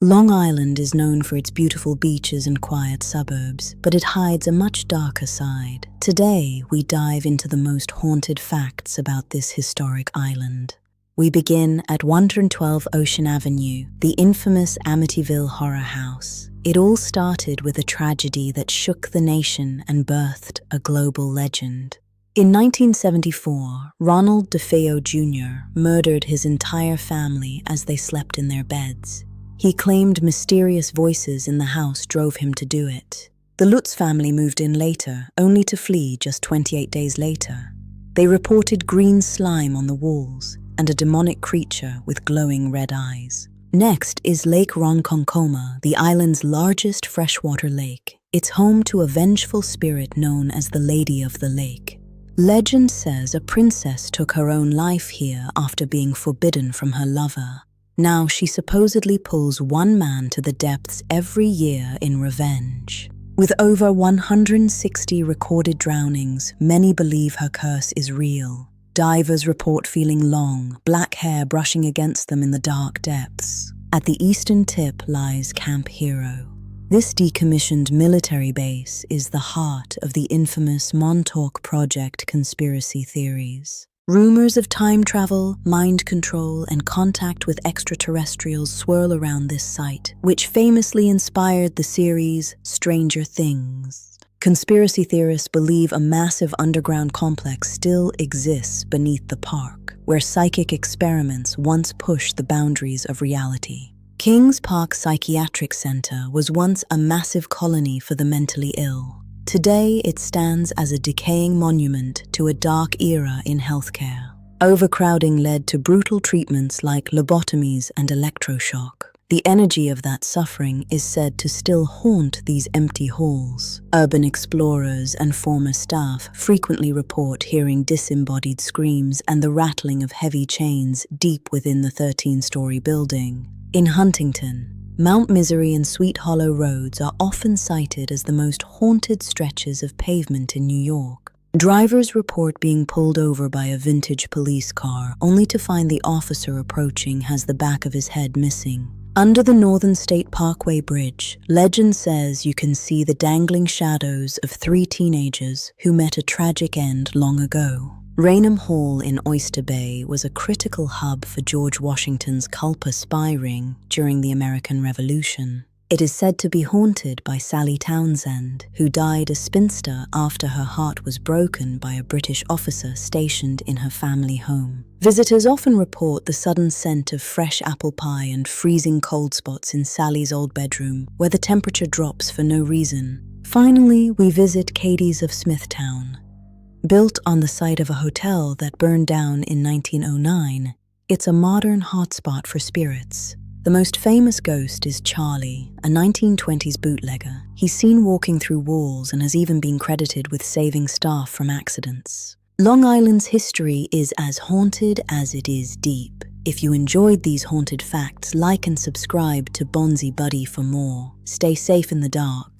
Long Island is known for its beautiful beaches and quiet suburbs, but it hides a much darker side. Today, we dive into the most haunted facts about this historic island. We begin at 112 Ocean Avenue, the infamous Amityville Horror House. It all started with a tragedy that shook the nation and birthed a global legend. In 1974, Ronald DeFeo Jr. murdered his entire family as they slept in their beds. He claimed mysterious voices in the house drove him to do it. The Lutz family moved in later, only to flee just 28 days later. They reported green slime on the walls and a demonic creature with glowing red eyes. Next is Lake Ronkonkoma, the island's largest freshwater lake. It's home to a vengeful spirit known as the Lady of the Lake. Legend says a princess took her own life here after being forbidden from her lover. Now she supposedly pulls one man to the depths every year in revenge. With over 160 recorded drownings, many believe her curse is real. Divers report feeling long, black hair brushing against them in the dark depths. At the eastern tip lies Camp Hero. This decommissioned military base is the heart of the infamous Montauk Project conspiracy theories. Rumors of time travel, mind control, and contact with extraterrestrials swirl around this site, which famously inspired the series Stranger Things. Conspiracy theorists believe a massive underground complex still exists beneath the park, where psychic experiments once pushed the boundaries of reality. Kings Park Psychiatric Center was once a massive colony for the mentally ill. Today, it stands as a decaying monument to a dark era in healthcare. Overcrowding led to brutal treatments like lobotomies and electroshock. The energy of that suffering is said to still haunt these empty halls. Urban explorers and former staff frequently report hearing disembodied screams and the rattling of heavy chains deep within the 13-story building. In Huntington, Mount Misery and Sweet Hollow roads are often cited as the most haunted stretches of pavement in New York. Drivers report being pulled over by a vintage police car, only to find the officer approaching has the back of his head missing. Under the Northern State Parkway Bridge, legend says you can see the dangling shadows of 3 teenagers who met a tragic end long ago. Raynham Hall in Oyster Bay was a critical hub for George Washington's Culper spy ring during the American Revolution. It is said to be haunted by Sally Townsend, who died a spinster after her heart was broken by a British officer stationed in her family home. Visitors often report the sudden scent of fresh apple pie and freezing cold spots in Sally's old bedroom, where the temperature drops for no reason. Finally, we visit Katie's of Smithtown. Built on the site of a hotel that burned down in 1909, it's a modern hotspot for spirits. The most famous ghost is Charlie, a 1920s bootlegger. He's seen walking through walls and has even been credited with saving staff from accidents. Long Island's history is as haunted as it is deep. If you enjoyed these haunted facts, like and subscribe to Bonzi Buddy for more. Stay safe in the dark.